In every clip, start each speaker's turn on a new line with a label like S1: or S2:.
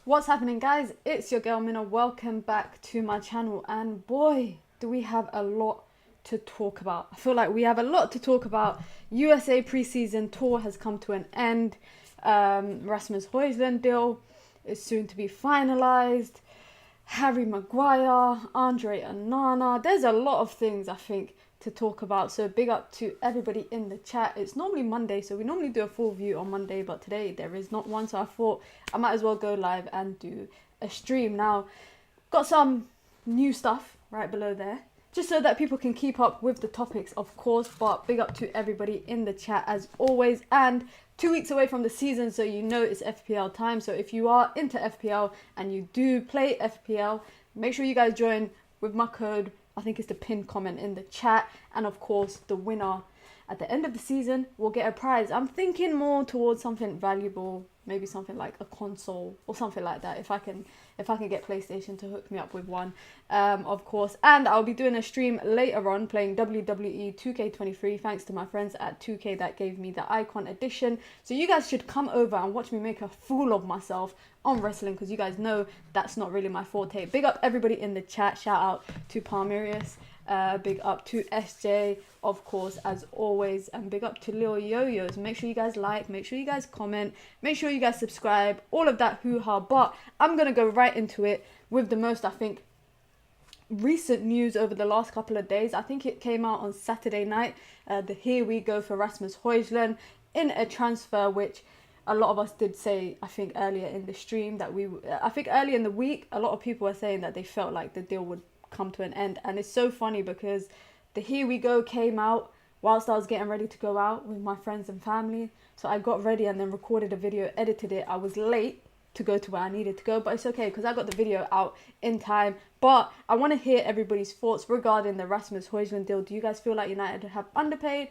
S1: What's happening, guys? It's your girl Mina. Welcome back to my channel, and boy, do we have a lot to talk about. I feel like we have a lot to talk about. USA preseason tour has come to an end. Rasmus Højlund deal is soon to be finalized. Harry Maguire, Andre Onana. There's a lot of things I think to talk about. So big up to everybody in the chat. It's normally Monday, so we normally do a full view on Monday, but today there is not one. So I thought I might as well go live and do a stream. Now, got some new stuff right below there, just so that people can keep up with the topics, of course. But big up to everybody in the chat as always. And 2 weeks away from the season, so you know it's FPL time. So if you are into FPL and you do play FPL, make sure you guys join with my code. I think it's the pinned comment in the chat. And of course, the winner at the end of the season will get a prize. I'm thinking more towards something valuable, maybe something like a console or something like that, if I can get PlayStation to hook me up with one, of course. And I'll be doing a stream later on playing WWE 2K23 thanks to my friends at 2K that gave me the icon edition. So you guys should come over and watch me make a fool of myself on wrestling, because you guys know that's not really my forte. Big up everybody in the chat. Shout out to Palmerius. Big up to SJ, of course, as always, and big up to Lil Yo-Yos. Make sure you guys like, make sure you guys comment, make sure you guys subscribe, all of that hoo-ha. But I'm gonna go right into it with the most, I think, recent news over the last couple of days. I think it came out on Saturday night, the here we go for Rasmus Højlund in a transfer which a lot of us did say, I think earlier in the stream, that I think earlier in the week, a lot of people were saying that they felt like the deal would come to an end. And it's so funny because the here we go came out whilst I was getting ready to go out with my friends and family. So I got ready and then recorded a video, edited it. I was late to go to where I needed to go, but it's okay because I got the video out in time. But I want to hear everybody's thoughts regarding the Rasmus Højlund deal. Do you guys feel like United have underpaid?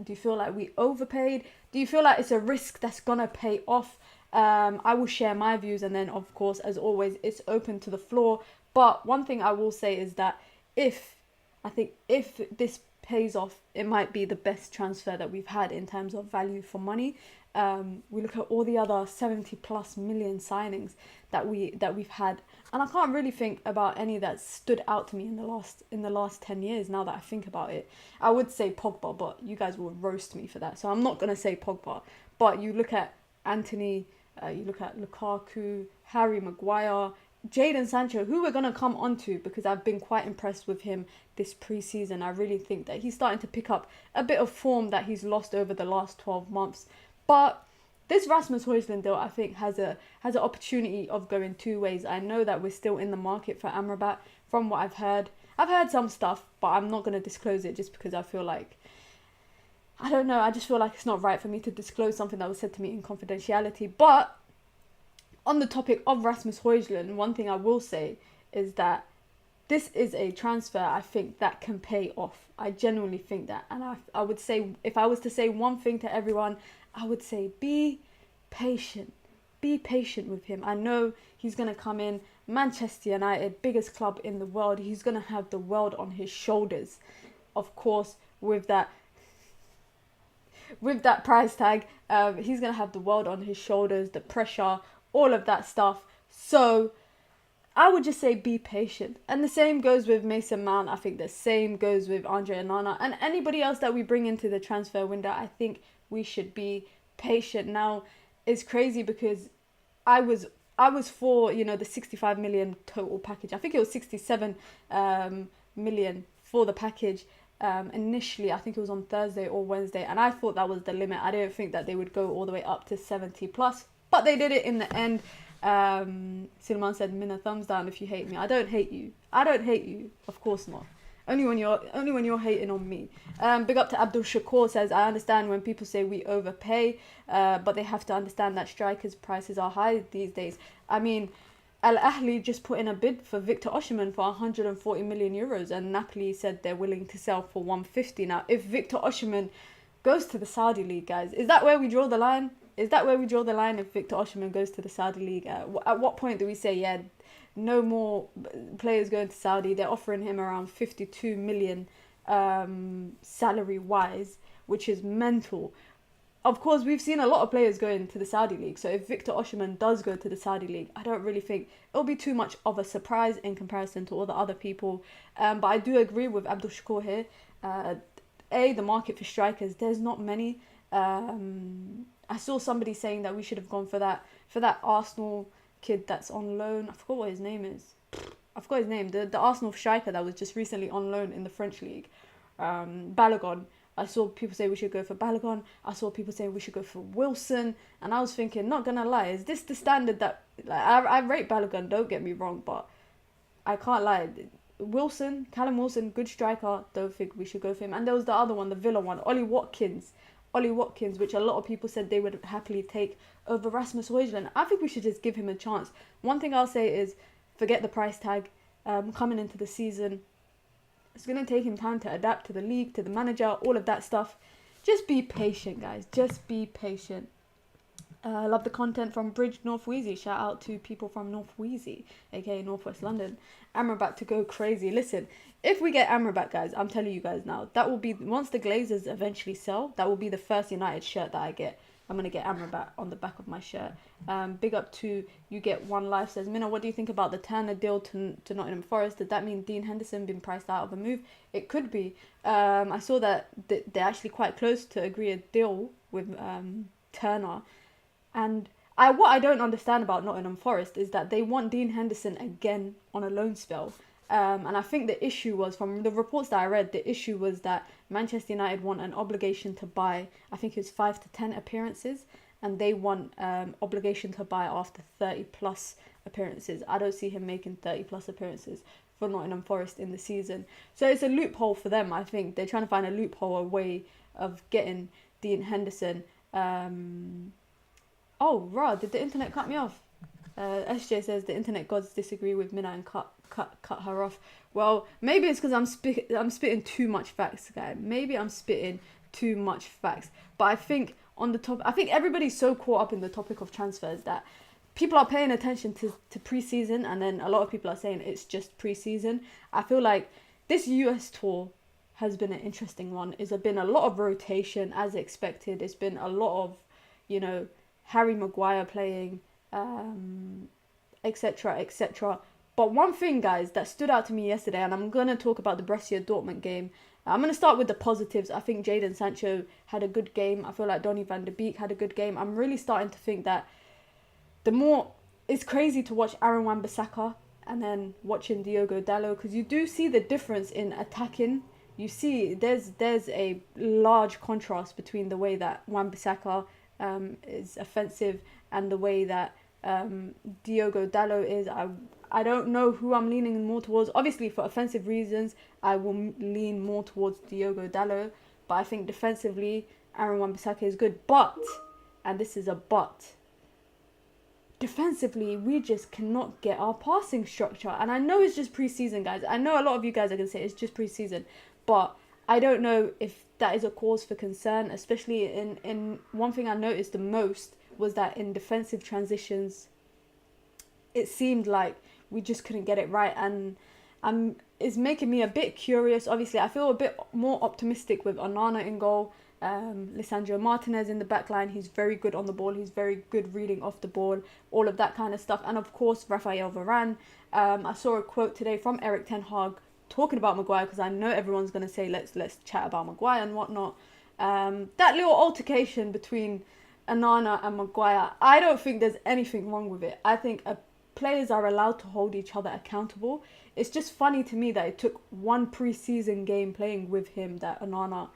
S1: Do you feel like we overpaid? Do you feel like it's a risk that's gonna pay off? I will share my views, and then of course, as always, it's open to the floor. But one thing I will say is that if this pays off, it might be the best transfer that we've had in terms of value for money. We look at all the other 70+ million signings that we've had, and I can't really think about any that stood out to me in the last 10 years. Now that I think about it, I would say Pogba, but you guys will roast me for that, so I'm not gonna say Pogba. But you look at Anthony, you look at Lukaku, Harry Maguire, Jadon Sancho, who we're going to come on to because I've been quite impressed with him this preseason. I really think that he's starting to pick up a bit of form that he's lost over the last 12 months. But this Rasmus Højlund deal, I think, has an opportunity of going two ways. I know that we're still in the market for Amrabat from what I've heard. I've heard some stuff, but I'm not going to disclose it just because I feel like, I don't know, I just feel like it's not right for me to disclose something that was said to me in confidentiality. But on the topic of Rasmus Højlund, one thing I will say is that this is a transfer I think that can pay off. I genuinely think that. And I would say, if I was to say one thing to everyone, I would say be patient. Be patient with him. I know he's going to come in, Manchester United, biggest club in the world. He's going to have the world on his shoulders. Of course, with that price tag, he's going to have the world on his shoulders, the pressure, all of that stuff. So I would just say be patient. And the same goes with Mason Mount. I think the same goes with Andre Onana and anybody else that we bring into the transfer window. I think we should be patient. Now, it's crazy because I was for, the 65 million total package. I think it was 67 million for the package. Initially, I think it was on Thursday or Wednesday, and I thought that was the limit. I didn't think that they would go all the way up to 70+. But they did it in the end. Silman said, "Mina, thumbs down if you hate me." I don't hate you. I don't hate you. Of course not. Only when you're hating on me. Big up to Abdul Shakur says, "I understand when people say we overpay, but they have to understand that strikers' prices are high these days." I mean, Al Ahly just put in a bid for Victor Osimhen for 140 million euros, and Napoli said they're willing to sell for 150. Now, if Victor Osimhen goes to the Saudi league, guys, is that where we draw the line? Is that where we draw the line if Victor Osimhen goes to the Saudi league? At what point do we say, yeah, no more players going to Saudi? They're offering him around 52 million salary-wise, which is mental. of course, we've seen a lot of players going to the Saudi League. So if Victor Osimhen does go to the Saudi League, I don't really think it'll be too much of a surprise in comparison to all the other people. But I do agree with Abdul Shakur here. The market for strikers, there's not many. I saw somebody saying that we should have gone for that Arsenal kid that's on loan. I forgot what his name is. I forgot his name. The Arsenal striker that was just recently on loan in the French league. Balogun. I saw people say we should go for Balogun. I saw people saying we should go for Wilson. And I was thinking, not gonna lie, is this the standard that... Like, I rate Balogun, don't get me wrong, but I can't lie. Callum Wilson, good striker, don't think we should go for him. And there was the other one, the Villa one, Ollie Watkins, which a lot of people said they would happily take over Rasmus Højlund. I think we should just give him a chance. One thing I'll say is, forget the price tag coming into the season. It's going to take him time to adapt to the league, to the manager, all of that stuff. Just be patient, guys. Just be patient. I love the content from Bridge North Wheezy. Shout out to people from North Wheezy, aka Northwest London. Amrabat to go crazy. Listen, if we get Amrabat, guys, I'm telling you guys now, that will be, once the Glazers eventually sell, that will be the first United shirt that I get. I'm going to get Amrabat on the back of my shirt. Big up to You Get One Life says, Mina, what do you think about the Turner deal to Nottingham Forest? Did that mean Dean Henderson being priced out of a move? It could be. I saw that they're actually quite close to agree a deal with Turner. And what I don't understand about Nottingham Forest is that they want Dean Henderson again on a loan spell. And I think the issue was, from the reports that I read, the issue was that Manchester United want an obligation to buy, I think it was 5 to 10 appearances, and they want obligation to buy after 30 plus appearances. I don't see him making 30 plus appearances for Nottingham Forest in the season. So it's a loophole for them, I think. They're trying to find a loophole, a way of getting Dean Henderson. Oh, rah, did the internet cut me off? SJ says the internet gods disagree with Mina and cut her off. Well, maybe it's because I'm spitting too much facts, guys. Maybe I'm spitting too much facts. But I think I think everybody's so caught up in the topic of transfers that people are paying attention to pre-season, and then a lot of people are saying it's just pre-season. I feel like this US tour has been an interesting one. It's been a lot of rotation as expected. It's been a lot of, Harry Maguire playing, etc, etc. But one thing, guys, that stood out to me yesterday, and I'm going to talk about the Borussia Dortmund game. I'm going to start with the positives. I think Jadon Sancho had a good game. I feel like Donny van de Beek had a good game. I'm really starting to think that it's crazy to watch Aaron Wan-Bissaka and then watching Diogo Dalot, because you do see the difference in attacking. You see there's a large contrast between the way that Wan-Bissaka is offensive and the way that Diogo Dalot is. I don't know who I'm leaning more towards. Obviously, for offensive reasons, I will lean more towards Diogo Dalot. But I think defensively, Aaron Wan-Bissaka is good. But, and this is a but, defensively, we just cannot get our passing structure. And I know it's just pre-season, guys. I know a lot of you guys are going to say it's just pre-season. But I don't know if that is a cause for concern, especially in one thing I noticed the most was that in defensive transitions, it seemed like we just couldn't get it right, and it's making me a bit curious. Obviously, I feel a bit more optimistic with Onana in goal, Lisandro Martinez in the back line. He's very good on the ball. He's very good reading off the ball, all of that kind of stuff. And of course, Rafael Varane. I saw a quote today from Eric Ten Hag talking about Maguire, because I know everyone's going to say let's chat about Maguire and whatnot. That little altercation between Onana and Maguire, I don't think there's anything wrong with it. I think players are allowed to hold each other accountable. It's just funny to me that it took one pre-season game playing with him that Onana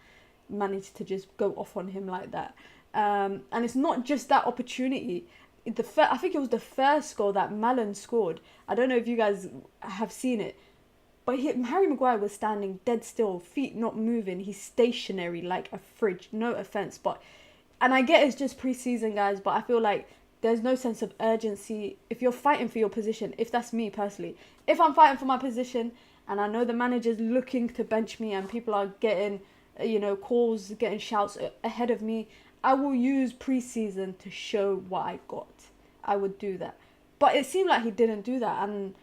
S1: managed to just go off on him like that. And it's not just that opportunity. I think it was the first goal that Malen scored. I don't know if you guys have seen it, but Harry Maguire was standing dead still, feet not moving. He's stationary like a fridge. No offense, and I get it's just pre-season, guys, but I feel like there's no sense of urgency. If you're fighting for your position, if that's me personally, if I'm fighting for my position and I know the manager's looking to bench me and people are getting, calls, getting shouts ahead of me, I will use pre-season to show what I got. I would do that. But it seemed like he didn't do that, and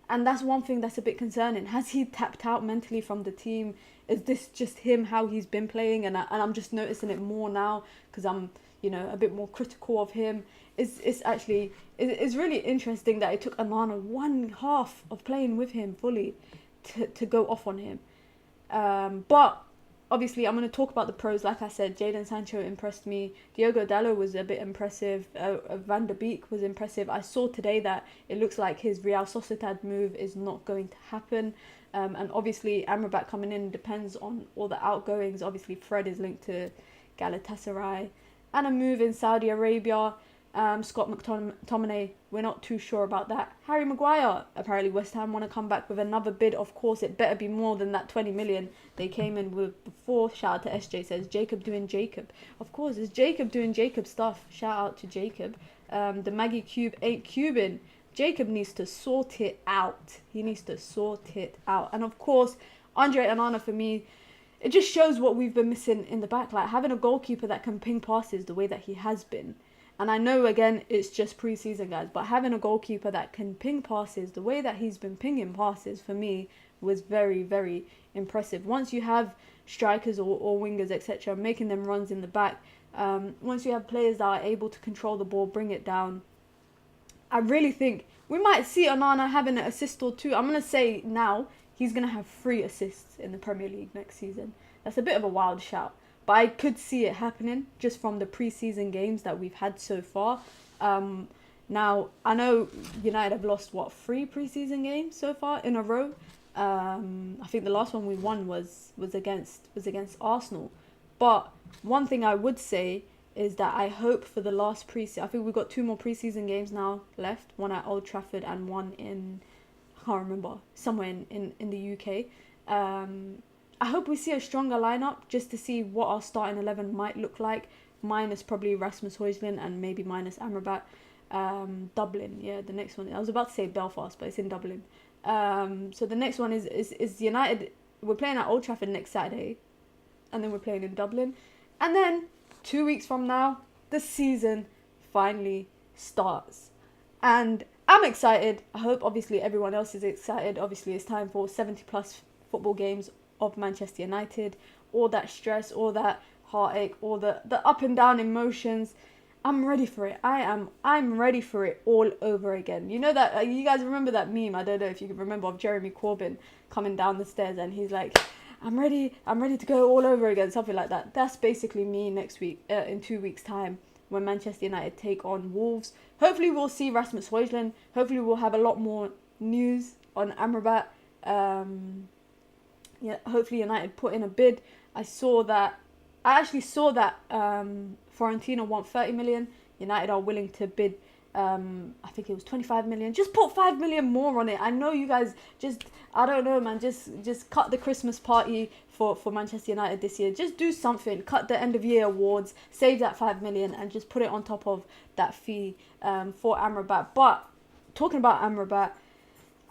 S1: And that's one thing that's a bit concerning. Has he tapped out mentally from the team? Is this just him, how he's been playing? And I'm just noticing it more now because I'm, a bit more critical of him. It's really interesting that it took Onana one half of playing with him fully to go off on him. But obviously, I'm going to talk about the pros. Like I said, Jadon Sancho impressed me. Diogo Dalot was a bit impressive. Van der Beek was impressive. I saw today that it looks like his Real Sociedad move is not going to happen. And obviously, Amrabat coming in depends on all the outgoings. Obviously, Fred is linked to Galatasaray. And a move in Saudi Arabia. Scott McTominay, we're not too sure about that. Harry Maguire, apparently West Ham want to come back with another bid. Of course, it better be more than that 20 million they came in with before. Shout out to SJ, says Jacob doing Jacob. Of course, it's Jacob doing Jacob stuff. Shout out to Jacob. The Maggie Cube ain't cubing. Jacob needs to sort it out. He needs to sort it out. And of course, Andre Onana for me, it just shows what we've been missing in the back. Like having a goalkeeper that can ping passes the way that he has been. And I know, again, it's just pre-season, guys, but having a goalkeeper that can ping passes the way that he's been pinging passes, for me, was very, very impressive. Once you have strikers or wingers, etc., making them runs in the back, once you have players that are able to control the ball, bring it down, I really think we might see Onana having an assist or two. I'm going to say now, he's going to have 3 assists in the Premier League next season. That's a bit of a wild shout. But I could see it happening just from the pre-season games that we've had so far. Now, I know United have lost, 3 pre-season games so far in a row. I think the last one we won was against Arsenal. But one thing I would say is that I hope for the last pre-season... I think we've got 2 more pre-season games now left. One at Old Trafford and one in... I can't remember. Somewhere in the UK. I hope we see a stronger lineup just to see what our starting 11 might look like, minus probably Rasmus Højlund and maybe minus Amrabat. Dublin, yeah, the next one. I was about to say Belfast, but it's in Dublin. So the next one is United. We're playing at Old Trafford next Saturday, and then we're playing in Dublin. And then 2 weeks from now, the season finally starts. And I'm excited. I hope, obviously, everyone else is excited. Obviously, it's time for 70-plus football games of Manchester United, all that stress, all that heartache, all the up and down emotions. I'm ready for it. I'm ready for it all over again. You know that you guys remember that meme? I don't know if you can remember, of Jeremy Corbyn coming down the stairs and he's like, I'm ready to go all over again, something like that. That's basically me next week, in 2 weeks' time, when Manchester United take on Wolves. Hopefully we'll see Rasmus Højlund. Hopefully we'll have a lot more news on Amrabat. Yeah, hopefully United put in a bid. I actually saw that Fiorentina want 30 million. United are willing to bid, I think it was 25 million. Just put 5 million more on it. I know you guys I don't know, man, just cut the Christmas party for Manchester United this year. Just do something. Cut the end of year awards, save that 5 million and just put it on top of that fee for Amrabat. But talking about Amrabat,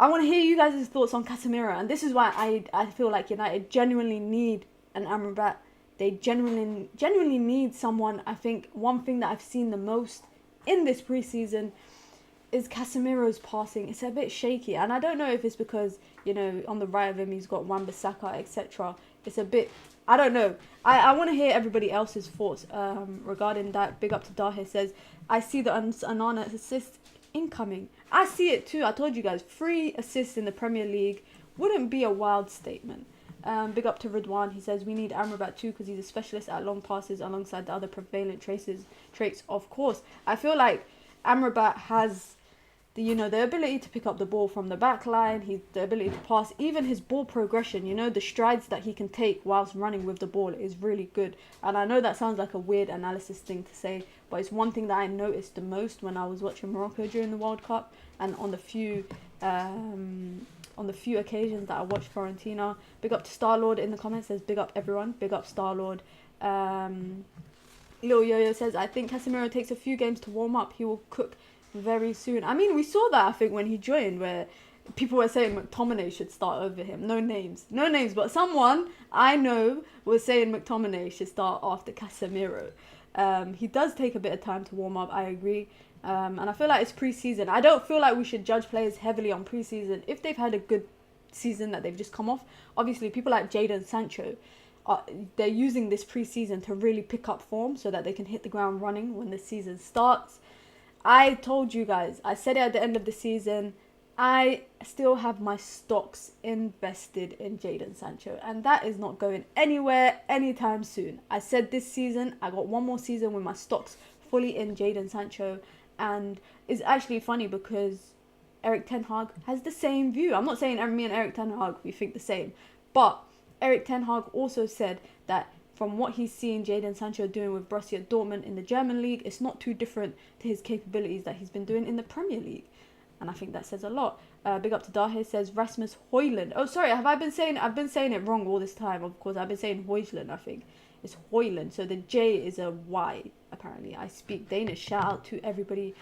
S1: I want to hear you guys' thoughts on Casemiro, and this is why I feel like United genuinely need an Amrabat. They genuinely need someone. I think one thing that I've seen the most in this preseason is Casemiro's passing. It's a bit shaky, and I don't know if it's because, on the right of him he's got Wan-Bissaka, etc. It's a bit, I don't know. I want to hear everybody else's thoughts regarding that. Big up to Dahe, says, I see the Onana assist incoming. I see it too. I told you guys, 3 assists in the Premier League wouldn't be a wild statement. Big up to Ridwan. He says we need Amrabat too because he's a specialist at long passes alongside the other prevalent traits. Of course, I feel like Amrabat has the ability to pick up the ball from the back line. The ability to pass. Even his ball progression, the strides that he can take whilst running with the ball is really good. And I know that sounds like a weird analysis thing to say, but it's one thing that I noticed the most when I was watching Morocco during the World Cup, and on the few occasions that I watched Fiorentina. Big up to Starlord in the comments, says big up everyone. Big up Starlord. Lil Yo-Yo says, I think Casemiro takes a few games to warm up. He will cook very soon. I mean, we saw that, I think, when he joined, where people were saying McTominay should start over him. No names, but someone I know was saying McTominay should start after Casemiro. He does take a bit of time to warm up, I agree. And I feel like it's pre-season. I don't feel like we should judge players heavily on pre-season if they've had a good season that they've just come off. Obviously, people like Jadon Sancho, they're using this pre-season to really pick up form so that they can hit the ground running when the season starts. I told you guys, I said it at the end of the season, I still have my stocks invested in Jadon Sancho, and that is not going anywhere anytime soon. I said this season, I got one more season with my stocks fully in Jadon Sancho, and it's actually funny because Erik Ten Hag has the same view. I'm not saying me and Erik Ten Hag, we think the same, but Erik Ten Hag also said that from what he's seen Jadon Sancho doing with Borussia Dortmund in the German league, it's not too different to his capabilities that he's been doing in the Premier League. And I think that says a lot. Big up to Dahe, says Rasmus Højlund. Oh, sorry, I've been saying it wrong all this time. Of course, I've been saying Højlund, I think. It's Højlund. So the J is a Y, apparently. I speak Danish. Shout out to everybody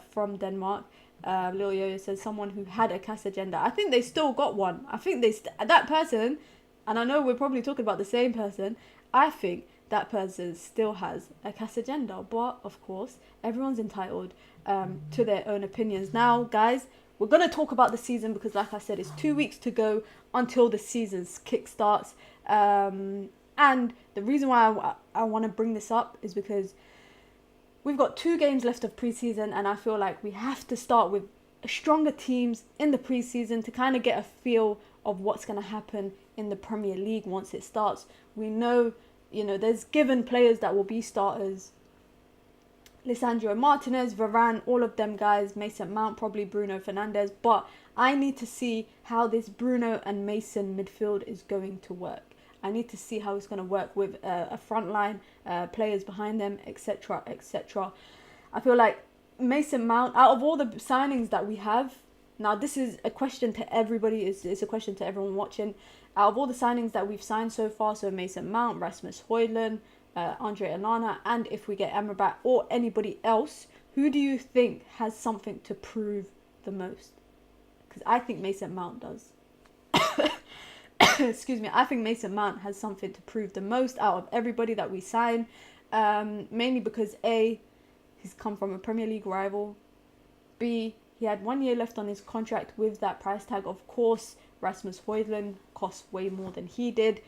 S1: from Denmark. Lil Yo says someone who had a CAS agenda. I think they still got one. I think that person, and I know we're probably talking about the same person, I think that person still has a CAS agenda. But, of course, everyone's entitled to their own opinions. Now, guys, we're going to talk about the season because, like I said, it's 2 weeks to go until the season's kick starts. And the reason why I want to bring this up is because we've got 2 games left of preseason, and I feel like we have to start with stronger teams in the preseason to kind of get a feel of what's going to happen in the Premier League once it starts. We know, there's given players that will be starters. Lisandro Martinez, Varane, all of them guys, Mason Mount, probably Bruno Fernandes. But I need to see how this Bruno and Mason midfield is going to work. I need to see how it's going to work with a front line, players behind them, etc., etc. I feel like Mason Mount, out of all the signings that we have, now this is a question to everybody, it's a question to everyone watching. Out of all the signings that we've signed so far, so Mason Mount, Rasmus Højlund, Andre Onana, and if we get Amrabat or anybody else, who do you think has something to prove the most? Because I think Mason Mount does. Excuse me, I think Mason Mount has something to prove the most out of everybody that we sign. Mainly because A, he's come from a Premier League rival. B, he had 1 year left on his contract with that price tag. Of course, Rasmus Højlund costs way more than he did.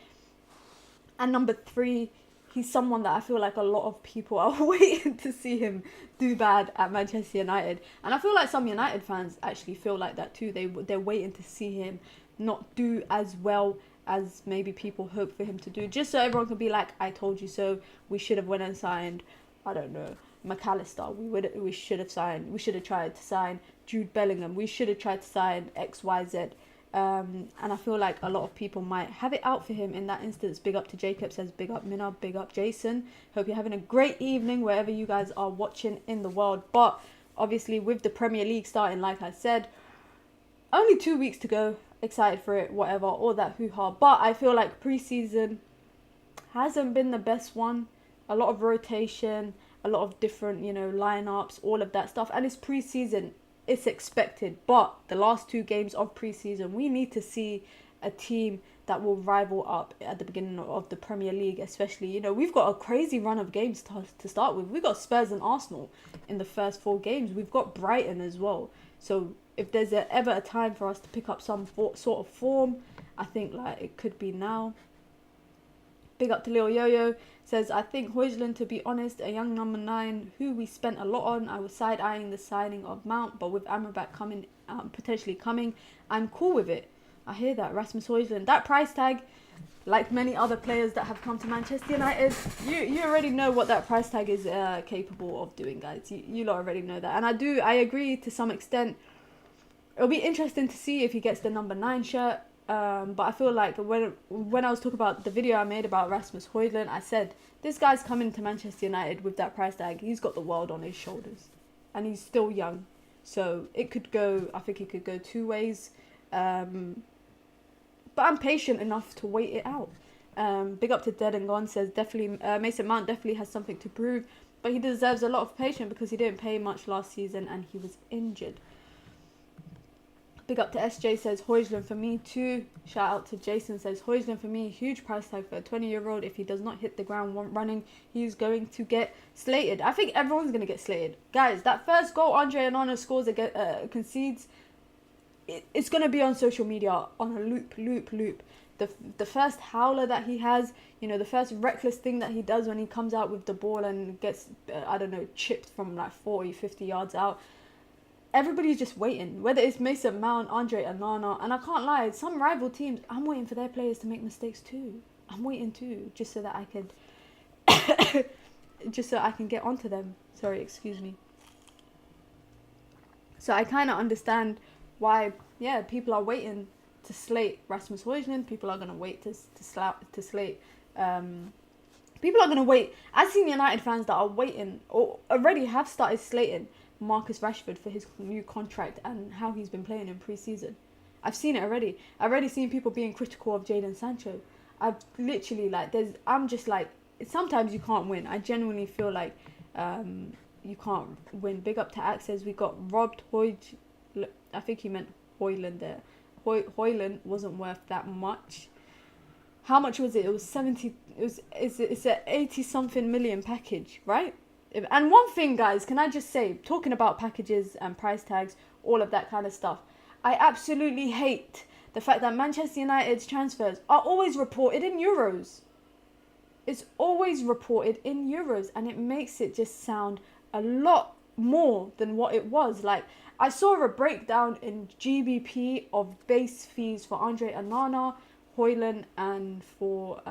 S1: And number 3, he's someone that I feel like a lot of people are waiting to see him do bad at Manchester United. And I feel like some United fans actually feel like that too. They're waiting to see him not do as well as maybe people hope for him to do. Just so everyone can be like, I told you so. We should have went and signed, I don't know, McAllister. We should have tried to sign Jude Bellingham. We should have tried to sign XYZ. And I feel like a lot of people might have it out for him in that instance. Big up to Jacob, says big up Mina, big up Jason. Hope you're having a great evening wherever you guys are watching in the world. But obviously with the Premier League starting, like I said, only 2 weeks to go. Excited for it, whatever, all that hoo-ha. But I feel like pre-season hasn't been the best one. A lot of rotation, a lot of different, lineups, all of that stuff. And it's pre-season. It's expected, but the last 2 games of pre-season, we need to see a team that will rival up at the beginning of the Premier League, especially. We've got a crazy run of games to start with. We've got Spurs and Arsenal in the first 4 games. We've got Brighton as well. So if there's ever a time for us to pick up some sort of form, I think it could be now. Big up to Lil Yo-Yo, says, I think Højlund, to be honest, a young number 9 who we spent a lot on. I was side-eyeing the signing of Mount, but with Amrabat potentially coming, I'm cool with it. I hear that. Rasmus Højlund, that price tag, like many other players that have come to Manchester United, you already know what that price tag is capable of doing, guys. You lot already know that. And I agree to some extent. It'll be interesting to see if he gets the number 9 shirt. But I feel like when I was talking about the video I made about Rasmus Højlund, I said, this guy's coming to Manchester United with that price tag. He's got the world on his shoulders. And he's still young. So I think it could go 2 ways. But I'm patient enough to wait it out. Big up to Dead and Gone, says, definitely Mason Mount definitely has something to prove. But he deserves a lot of patience because he didn't play much last season and he was injured. Big up to SJ, says Højlund for me too. Shout out to Jason, says Højlund for me. Huge price tag for a 20-year-old. If he does not hit the ground running, he's going to get slated. I think everyone's going to get slated. Guys, that first goal Andre Onana scores, concedes, it's going to be on social media on a loop. The first howler that he has, you know, the first reckless thing that he does when he comes out with the ball and gets, I don't know, chipped from like 40, 50 yards out. Everybody's just waiting, whether it's Mason Mount, Andre Onana, and I can't lie, some rival teams, I'm waiting for their players to make mistakes too. I'm waiting too, just so that I can get onto them. Sorry, excuse me. So I kind of understand why, yeah, people are waiting to slate Rasmus Højlund. People are gonna wait to slate. People are gonna wait. I've seen United fans that are waiting or already have started slating Marcus Rashford for his new contract and how he's been playing in pre-season. I've seen it already. I've already seen people being critical of Jadon Sancho. I've literally I'm just like, sometimes you can't win. I genuinely feel like you can't win. Big up to Access. We got robbed. I think he meant Højlund there. Højlund wasn't worth that much. How much was it? It was 70. It's an 80-something million package, right? And one thing, guys, can I just say, talking about packages and price tags, all of that kind of stuff, I absolutely hate the fact that Manchester United's transfers are always reported in euros. It's always reported in euros, and it makes it just sound a lot more than what it was. Like, I saw a breakdown in GBP of base fees for Andre Onana, Højlund, and for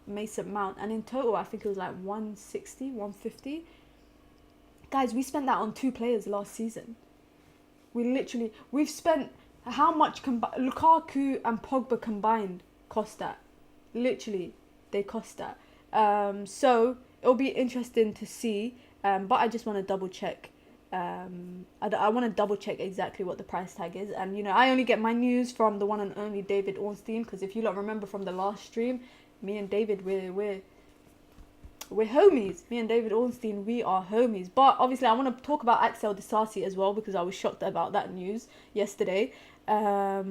S1: Mason Mount, and in total I think it was like 160, 150. Guys, we spent that on 2 players last season. We've spent how much Lukaku and Pogba combined cost that. Literally, they cost that. So it'll be interesting to see, but I just want to double check. I want to double check exactly what the price tag is, and you know, I only get my news from the one and only David Ornstein, because if you lot remember from the last stream, me and David, we're homies. Me and David Ornstein, we are homies. But obviously I want to talk about Axel Disasi as well, because I was shocked about that news yesterday. I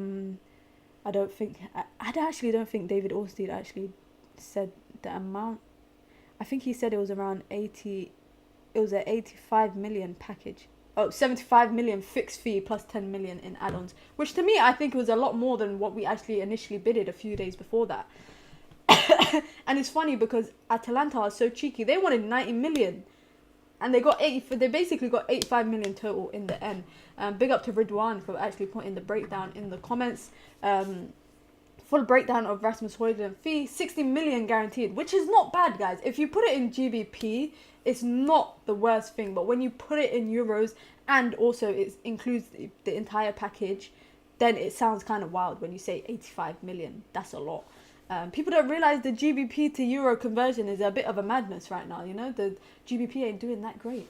S1: actually don't think David Ornstein actually said the amount. I think he said it was around 80. It was an 85 million package. 75 million fixed fee plus 10 million in add-ons, which to me I think was a lot more than what we actually initially bidded a few days before that. And it's funny because Atalanta are so cheeky. They wanted 90 million and they got they basically got 85 million total in the end. Big up to Ridwan for actually putting the breakdown in the comments. Full breakdown of Rasmus Højlund fee, 60 million guaranteed, which is not bad, guys. If you put it in GBP, it's not the worst thing, but when you put it in euros and also it includes the entire package, then it sounds kind of wild when you say 85 million. That's a lot. People don't realize the GBP to euro conversion is a bit of a madness right now. You know, the GBP ain't doing that great.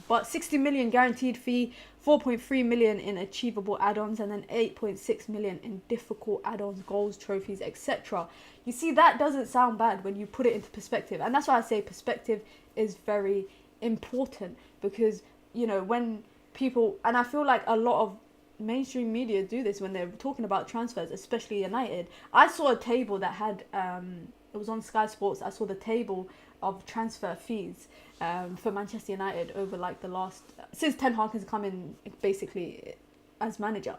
S1: But 60 million guaranteed fee, 4.3 million in achievable add-ons, and then 8.6 million in difficult add-ons, goals, trophies, etc. You see, that doesn't sound bad when you put it into perspective, and that's why I say perspective is very important, because you know, when people, and I feel like a lot of mainstream media do this when they're talking about transfers, especially United. I saw a table that had it was on Sky Sports. I saw the table of transfer fees for Manchester United over like the last, since Ten Hag has come in basically as manager,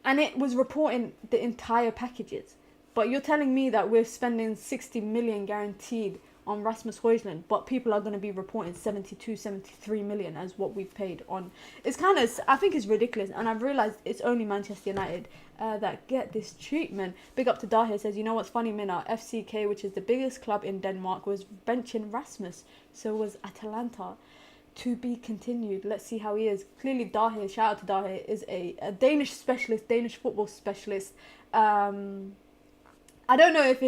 S1: and it was reporting the entire packages. But you're telling me that we're spending 60 million guaranteed on Rasmus Højlund, but people are going to be reporting 72, 73 million as what we've paid on. It's kind of, I think it's ridiculous, and I've realised it's only Manchester United that get this treatment. Big up to Dahir, says, you know what's funny, Mina? FCK, which is the biggest club in Denmark, was benching Rasmus. So was Atalanta. To be continued. Let's see how he is. Clearly Dahir, shout out to Dahir, is a Danish specialist, Danish football specialist. I don't know if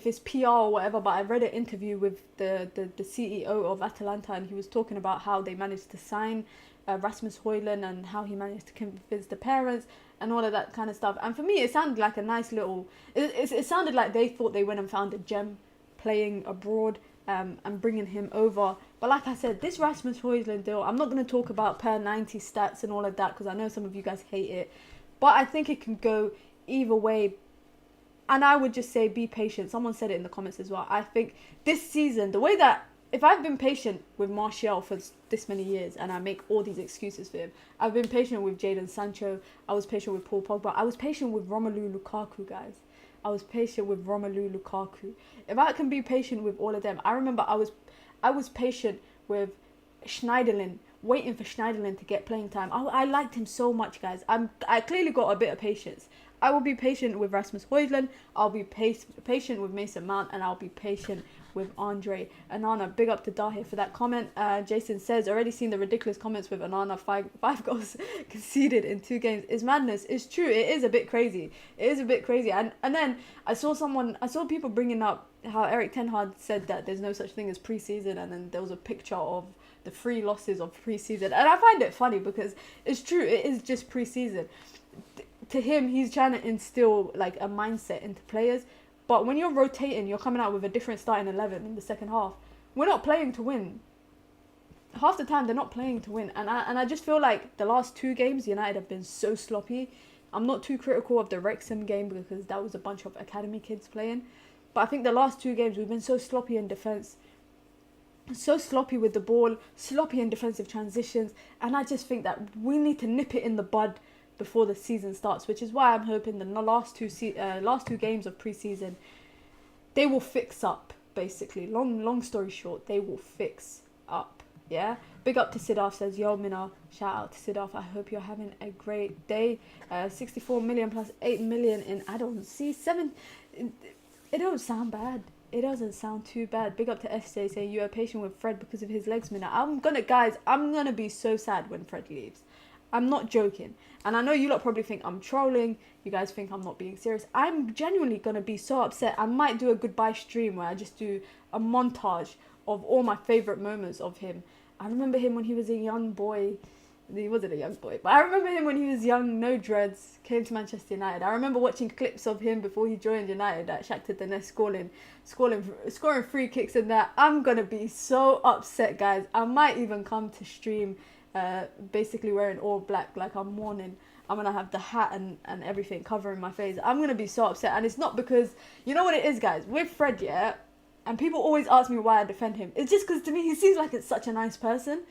S1: it's PR or whatever, but I read an interview with the CEO of Atalanta, and he was talking about how they managed to sign Rasmus Højlund and how he managed to convince the parents and all of that kind of stuff. And for me, it sounded like a nice little, it sounded like they thought they went and found a gem playing abroad, and bringing him over. But like I said, this Rasmus Højlund deal, I'm not going to talk about per 90 stats and all of that because I know some of you guys hate it. But I think it can go either way. And I would just say be patient. Someone said it in the comments as well. I think this season, the way that if I've been patient with Martial for this many years and I make all these excuses for him, I've been patient with Jadon Sancho, I was patient with Paul Pogba, I was patient with Romelu Lukaku, guys. I was patient with Romelu Lukaku. If I can be patient with all of them, I remember I was patient with Schneiderlin, waiting for Schneiderlin to get playing time. I liked him so much, guys. I clearly got a bit of patience. I will be patient with Rasmus Højlund, I'll be patient with Mason Mount, and I'll be patient with Andre Onana. Big up to Dahir for that comment. Jason says, already seen the ridiculous comments with Onana, five goals conceded in 2 games. It's madness. It's true. It is a bit crazy. It is a bit crazy. And then I saw people bringing up how Erik ten Hag said that there's no such thing as preseason, and then there was a picture of the 3 losses of preseason. And I find it funny because it's true. It is just preseason. To him, he's trying to instill like a mindset into players. But when you're rotating, you're coming out with a different starting 11 in the second half. We're not playing to win. Half the time, they're not playing to win. And I just feel like the last 2 games, United have been so sloppy. I'm not too critical of the Wrexham game because that was a bunch of academy kids playing. But I think the last 2 games, we've been so sloppy in defence. So sloppy with the ball, sloppy in defensive transitions. And I just think that we need to nip it in the bud before the season starts, which is why I'm hoping the last two games of preseason, they will fix up. Basically, long story short, they will fix up. Yeah. Big up to Sidaf, says, yo Mina, shout out to Sidaf. I hope you're having a great day. 64 million plus 8 million in add-ons. See, 7. It don't sound bad. It doesn't sound too bad. Big up to SJ saying you are patient with Fred because of his legs, Mina. I'm gonna be so sad when Fred leaves. I'm not joking. And I know you lot probably think I'm trolling. You guys think I'm not being serious. I'm genuinely going to be so upset. I might do a goodbye stream where I just do a montage of all my favourite moments of him. I remember him when he was a young boy. He wasn't a young boy, but I remember him when he was young, no dreads, came to Manchester United. I remember watching clips of him before he joined United at Shakhtar Donetsk, scoring free kicks and that. I'm going to be so upset, guys. I might even come to stream basically wearing all black, like I'm mourning. I'm gonna have the hat and everything covering my face. I'm gonna be so upset, and it's not because, you know what it is, guys, with Fred, yeah, and people always ask me why I defend him. It's just because to me he seems like it's such a nice person.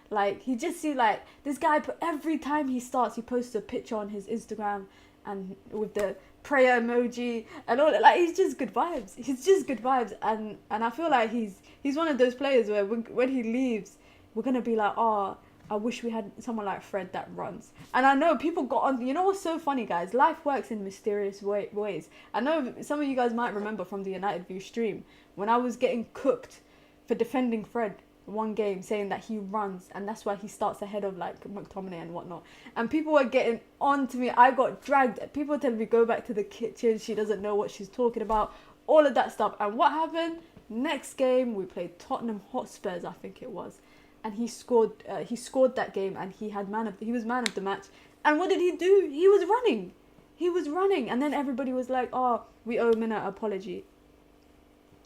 S1: Like, he just seems like this guy, every time he starts, he posts a picture on his Instagram and with the prayer emoji and all that. Like, he's just good vibes. He's just good vibes, and I feel like he's one of those players where when he leaves, we're gonna be like, oh, I wish we had someone like Fred that runs. And I know people got on. You know what's so funny, guys? Life works in mysterious ways. I know some of you guys might remember from the United View stream when I was getting cooked for defending Fred one game, saying that he runs and that's why he starts ahead of like McTominay and whatnot. And people were getting on to me. I got dragged. People were telling me go back to the kitchen. She doesn't know what she's talking about. All of that stuff. And what happened? Next game we played Tottenham Hotspurs, I think it was. And he scored that game, and he was man of the match. And what did he do? He was running, and then everybody was like, oh, we owe Mina an apology.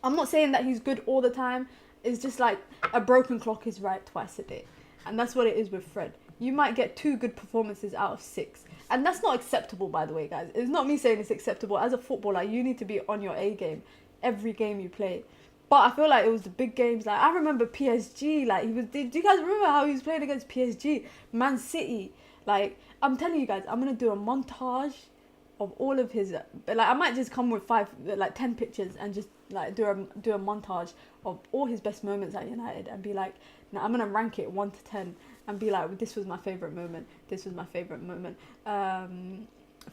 S1: I'm not saying that he's good all the time. It's just like a broken clock is right twice a day, and that's what it is with Fred. You might get 2 good performances out of 6, and that's not acceptable, by the way, guys. It's not me saying it's acceptable. As a footballer, you need to be on your A game every game you play. But I feel like it was the big games. Like, I remember PSG. Like, do you guys remember how he was playing against PSG? Man City. Like, I'm telling you guys, I'm going to do a montage of all of his... Like, I might just come with 10 pictures and just, like, do a montage of all his best moments at United and be like, now I'm going to rank it 1 to 10 and be like, this was my favourite moment. This was my favourite moment.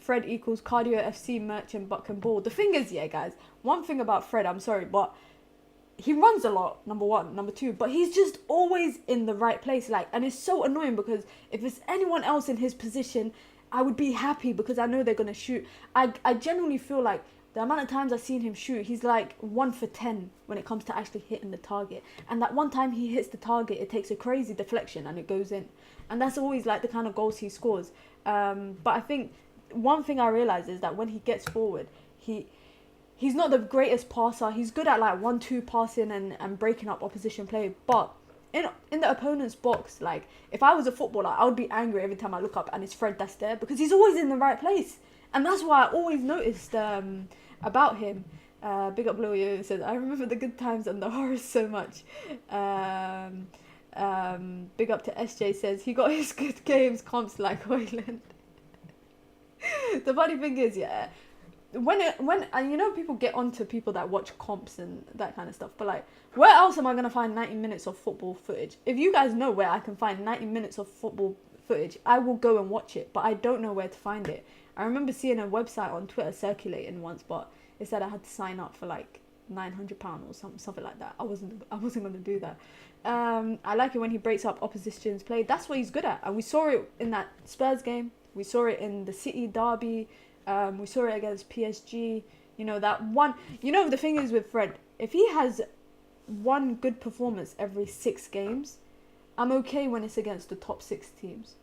S1: Fred equals Cardio FC, Merchant, Buck and Ball. The thing is, yeah, guys, one thing about Fred, I'm sorry, but... he runs a lot, number 1. Number 2, but he's just always in the right place. Like, and it's so annoying because if it's anyone else in his position, I would be happy because I know they're going to shoot. I genuinely feel like the amount of times I've seen him shoot, he's like 1 for 10 when it comes to actually hitting the target. And that one time he hits the target, it takes a crazy deflection and it goes in. And that's always like the kind of goals he scores. But I think one thing I realize is that when he gets forward, he's not the greatest passer. He's good at like 1-2 passing and breaking up opposition play. But in the opponent's box, like if I was a footballer, I would be angry every time I look up and it's Fred that's there, because he's always in the right place. And that's why I always noticed about him. Big up Leo says, I remember the good times and the horrors so much. Big up to SJ says, he got his good games comps like Hoyland. The funny thing is, yeah, when and you know, people get onto people that watch comps and that kind of stuff, but like, where else am I gonna find 90 minutes of football footage? If you guys know where I can find 90 minutes of football footage, I will go and watch it, but I don't know where to find it. I remember seeing a website on Twitter circulating once, but it said I had to sign up for like £900 or something like that. I wasn't gonna do that. I like it when he breaks up opposition's play. That's what he's good at, and we saw it in that Spurs game. We saw it in the City derby. We saw it against PSG. You know, that one. You know, the thing is with Fred, if he has one good performance every 6 games, I'm okay when it's against the top 6 teams.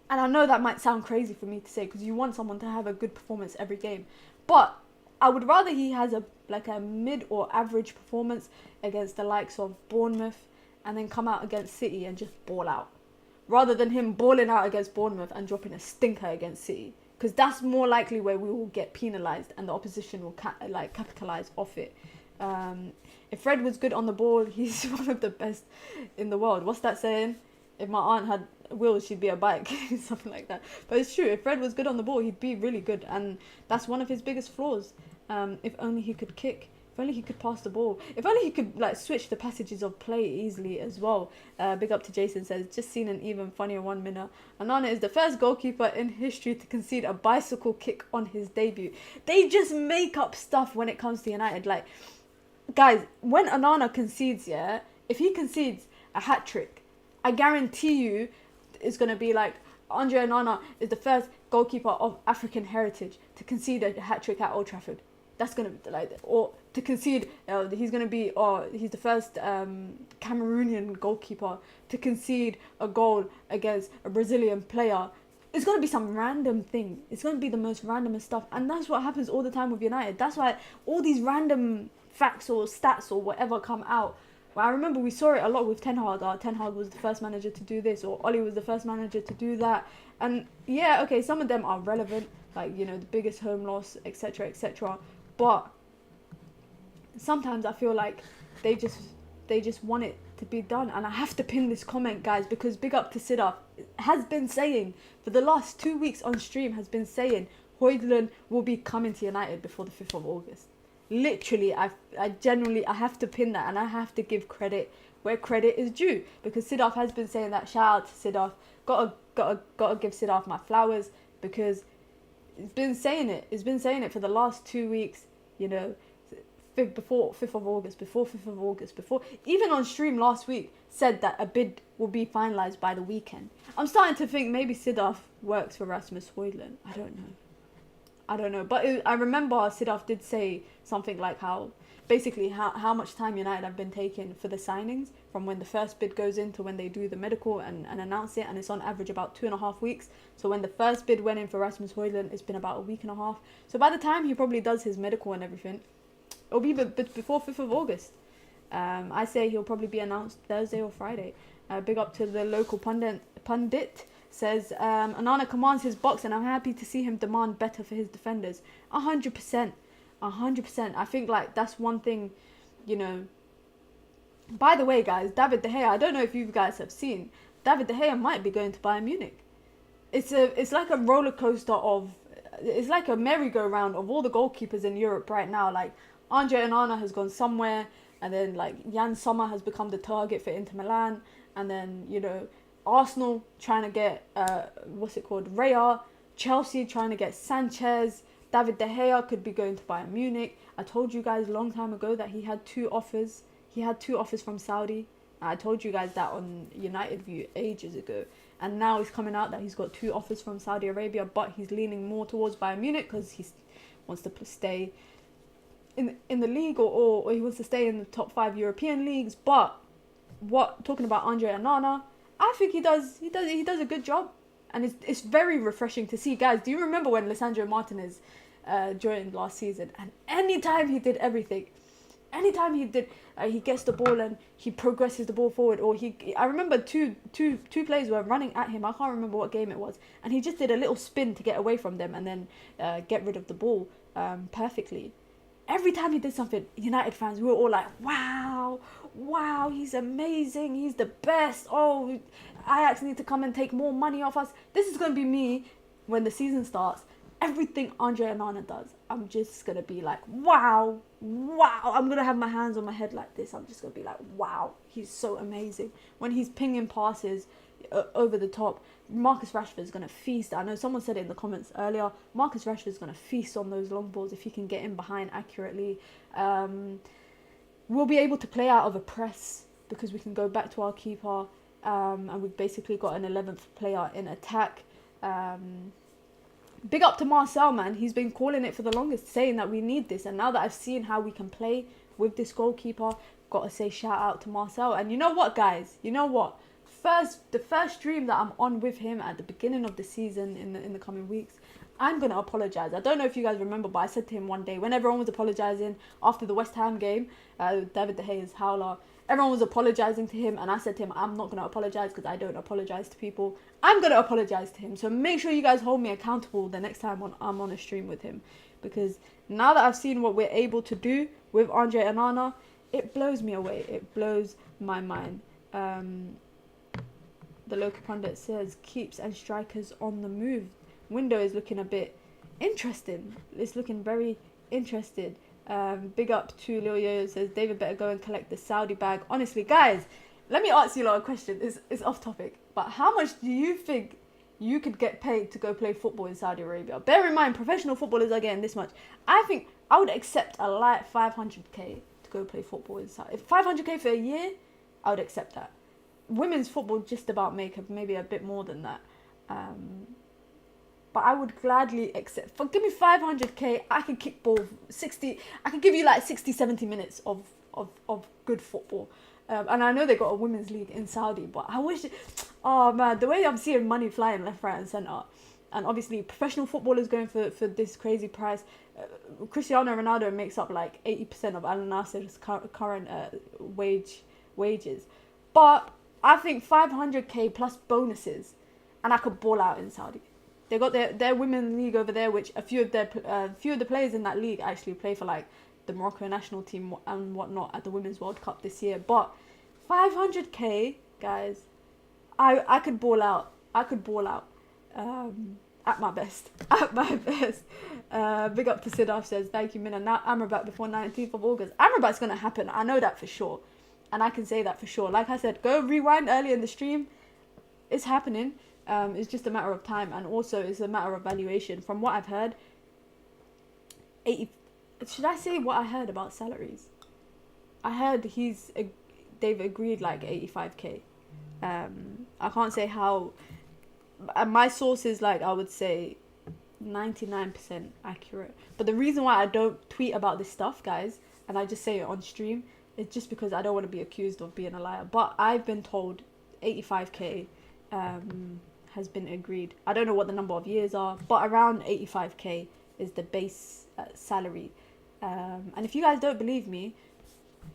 S1: And I know that might sound crazy for me to say, because you want someone to have a good performance every game, but I would rather he has a mid or average performance against the likes of Bournemouth and then come out against City and just ball out, rather than him balling out against Bournemouth and dropping a stinker against City, because that's more likely where we will get penalised and the opposition will capitalise off it. If Fred was good on the ball, he's one of the best in the world. What's that saying? If my aunt had wheels, she'd be a bike. Something like that. But it's true. If Fred was good on the ball, he'd be really good. And that's one of his biggest flaws. If only he could kick. If only he could pass the ball. If only he could like switch the passages of play easily as well. Big up to Jason says, just seen an even funnier 1 minute. Anana is the first goalkeeper in history to concede a bicycle kick on his debut. They just make up stuff when it comes to United. Like, guys, when Anana concedes, yeah, if he concedes a hat trick, I guarantee you it's going to be like, Andre Onana is the first goalkeeper of African heritage to concede a hat trick at Old Trafford. That's going to be like, or to concede, he's going to be, or he's the first Cameroonian goalkeeper to concede a goal against a Brazilian player. It's going to be some random thing. It's going to be the most randomest stuff. And that's what happens all the time with United. That's why all these random facts or stats or whatever come out. Well, I remember we saw it a lot with Ten Hag. Ten Hag was the first manager to do this, or Oli was the first manager to do that. And yeah, okay, some of them are relevant, like, you know, the biggest home loss, etc., etc. But sometimes I feel like they just want it to be done. And I have to pin this comment, guys, because big up to Sidaf has been saying for the last 2 weeks on stream, has been saying Højlund will be coming to United before the 5th of August. Literally, I genuinely, I have to pin that, and I have to give credit where credit is due, because Sidaf has been saying that. Shout out to Sidaf. Gotta give Sidaf my flowers, because it's been saying it. It's been saying it for the last 2 weeks, you know, before 5th of August, before even on stream last week, said that a bid will be finalised by the weekend. I'm starting to think maybe Sidaf works for Rasmus Højlund. I don't know, but I remember Sidaf did say something like how much time United have been taking for the signings, from when the first bid goes in to when they do the medical and announce it, and it's on average about 2.5 weeks. So when the first bid went in for Rasmus Højlund, it's been about a week and a half. So by the time he probably does his medical and everything, it'll be before 5th of August. I say he'll probably be announced Thursday or Friday. Big up to the local pundit. Says, Onana commands his box, and I'm happy to see him demand better for his defenders. 100%. I think, like, that's one thing, you know. By the way, guys, David De Gea, I don't know if you guys have seen, David De Gea might be going to Bayern Munich. It's like a roller coaster it's like a merry-go-round of all the goalkeepers in Europe right now. Like, Andre Onana has gone somewhere, and then, like, Jan Sommer has become the target for Inter Milan, and then, you know, Arsenal trying to get, Raya. Chelsea trying to get Sanchez. David De Gea could be going to Bayern Munich. I told you guys a long time ago that he had 2 offers. He had 2 offers from Saudi. I told you guys that on United View ages ago. And now it's coming out that he's got 2 offers from Saudi Arabia, but he's leaning more towards Bayern Munich because he wants to stay in the league, or he wants to stay in the top 5 European leagues. But talking about Andre Onana, I think he does a good job, and it's very refreshing to see. Guys, do you remember when Lisandro Martinez during last season, and anytime he did everything, anytime he gets the ball and he progresses the ball forward, or I remember two players were running at him. I can't remember what game it was, and he just did a little spin to get away from them and then get rid of the ball perfectly. Every time he did something, United fans, we were all like, wow, he's amazing, he's the best. Oh, Ajax need to come and take more money off us. This is going to be me when the season starts. Everything Andre Onana does, I'm just going to be like, wow. I'm going to have my hands on my head like this. I'm just going to be like, wow, he's so amazing. When he's pinging passes over the top, Marcus Rashford's going to feast. I know someone said it in the comments earlier. Marcus Rashford's going to feast on those long balls if he can get in behind accurately. We'll be able to play out of a press because we can go back to our keeper. And we've basically got an 11th player in attack. Big up to Marcel, man. He's been calling it for the longest, saying that we need this. And now that I've seen how we can play with this goalkeeper, got to say shout out to Marcel. And you know what, guys? You know what? The first stream that I'm on with him at the beginning of the season in the coming weeks, I'm going to apologise. I don't know if you guys remember, but I said to him one day, when everyone was apologising after the West Ham game, David De Gea's howler, everyone was apologising to him, and I said to him, I'm not going to apologise because I don't apologise to people. I'm going to apologise to him. So make sure you guys hold me accountable the next time I'm on a stream with him. Because now that I've seen what we're able to do with Andre Onana, it blows me away. It blows my mind. The local pundit says, keeps and strikers on the move. Window is looking a bit interesting. It's looking very interested. Big up to Lil Yo, says David better go and collect the Saudi bag. Honestly, guys, let me ask you a lot of questions. It's off topic, but how much do you think you could get paid to go play football in Saudi Arabia? Bear in mind, professional footballers are getting this much. I think I would accept a light 500k to go play football in Saudi. If 500k for a year, I would accept that. Women's football just about make up maybe a bit more than that. But I would gladly accept. Give me 500k, I can kick ball 60. I can give you like 60, 70 minutes of good football. And I know they got a women's league in Saudi, but I wish. Oh man, the way I'm seeing money flying left, right, and centre, and obviously professional footballers going for this crazy price. Cristiano Ronaldo makes up like 80% of Al Nassr's current wages, but I think 500k plus bonuses, and I could ball out in Saudi. They got their women's league over there, which a few of the players in that league actually play for like the Morocco national team and whatnot at the Women's World Cup this year. But 500k, guys, I could ball out. I could ball out at my best. At my best. Big up to Sidaf, says, thank you, Mina. Now Amrabat before 19th of August. Amrabat's going to happen. I know that for sure. And I can say that for sure. Like I said, go rewind early in the stream. It's happening. It's just a matter of time, and also it's a matter of valuation. From what I've heard, should I say what I heard about salaries? I heard they've agreed like 85k. I can't say how. My source is like, I would say 99% accurate. But the reason why I don't tweet about this stuff, guys, and I just say it on stream, is just because I don't want to be accused of being a liar. But I've been told 85k has been agreed. I don't know what the number of years are, but around 85k is the base salary. And if you guys don't believe me,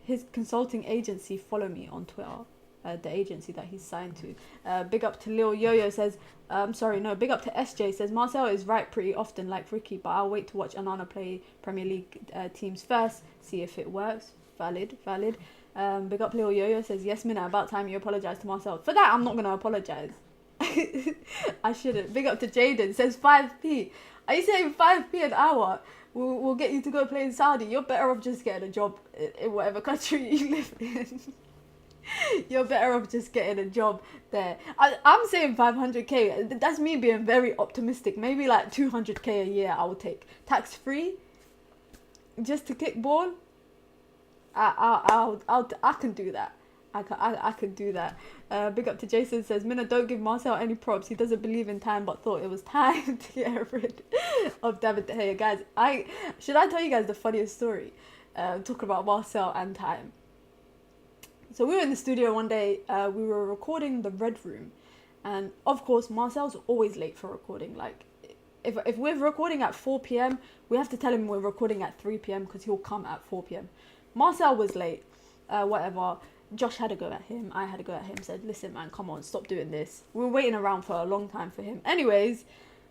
S1: his consulting agency, follow me on Twitter, the agency that he's signed to. Big up to Lil Yo-Yo, says, big up to SJ, says, Marcel is right pretty often like Ricky, but I'll wait to watch Onana play Premier League teams first, see if it works. Valid. Big up Lil Yo-Yo, says, yes, Mina, about time you apologise to Marcel. For that, I'm not going to apologise. I shouldn't. Big up to Jaden, says 5p. Are you saying 5p an hour will get you to go play in Saudi? You're better off just getting a job in whatever country you live in. You're better off just getting a job there. I'm saying 500k. That's me being very optimistic. Maybe like 200k a year I will take. Tax free, just to kick ball. I can do that. I could do that. Big up to Jason, says, Mina, don't give Marcel any props. He doesn't believe in time, but thought it was time to get rid of David De Gea. Guys, should I tell you guys the funniest story? Talking about Marcel and time. So we were in the studio one day. We were recording the Red Room, and of course Marcel's always late for recording. Like, if we're recording at 4 p.m., we have to tell him we're recording at 3 p.m. because he'll come at 4 p.m. Marcel was late, whatever. Josh had a go at him. I had a go at him. Said, listen, man, come on, stop doing this. We were waiting around for a long time for him. Anyways,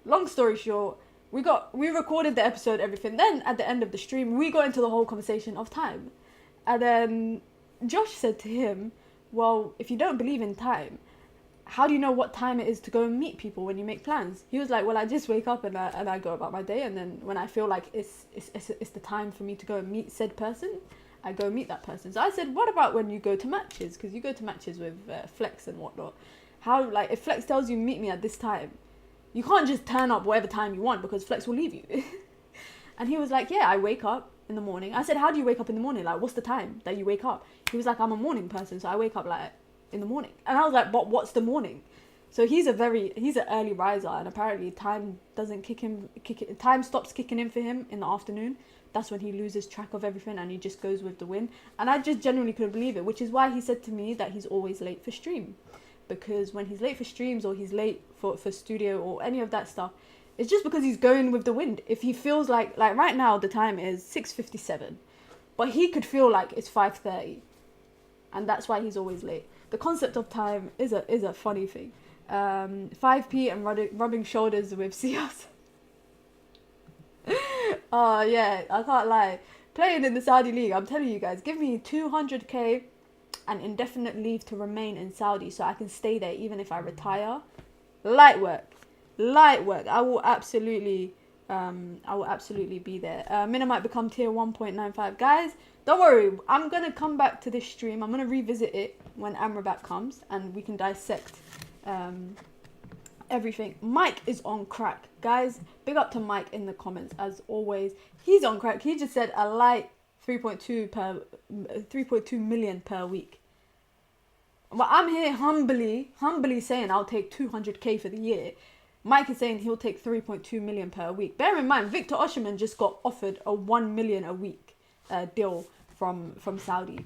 S1: long story short, we recorded the episode, everything. Then at the end of the stream, we got into the whole conversation of time. And then Josh said to him, well, if you don't believe in time, how do you know what time it is to go and meet people when you make plans? He was like, well, I just wake up and I go about my day, and then when I feel like it's the time for me to go and meet said person, I go meet that person. So I said, what about when you go to matches? Because you go to matches with Flex and whatnot. How, like, if Flex tells you meet me at this time, you can't just turn up whatever time you want because Flex will leave you. And he was like, yeah, I wake up in the morning. I said, how do you wake up in the morning? Like, what's the time that you wake up? He was like, I'm a morning person, so I wake up like in the morning. And I was like, but what's the morning? So he's an early riser, and apparently time stops kicking in for him in the afternoon. That's when he loses track of everything and he just goes with the wind. And I just genuinely couldn't believe it, which is why he said to me that he's always late for stream. Because when he's late for streams or he's late for studio or any of that stuff, it's just because he's going with the wind. If he feels like right now the time is 6:57, but he could feel like it's 5:30, and that's why he's always late. The concept of time is a funny thing. 5p and rubbing shoulders with Sias. Oh yeah, I can't lie. Playing in the Saudi league, I'm telling you guys, give me 200k and indefinite leave to remain in Saudi so I can stay there even if I retire. Light work. I will absolutely be there. Mina might become tier 1.95. Guys, don't worry. I'm going to come back to this stream. I'm going to revisit it when Amrabat comes and we can dissect everything. Mike is on crack. Guys, big up to Mike in the comments as always. He's on crack. He just said a light 3.2 million per week. But I'm here humbly saying I'll take 200k for the year. Mike is saying he'll take 3.2 million per week. Bear in mind, Victor Osimhen just got offered a 1 million a week deal from Saudi.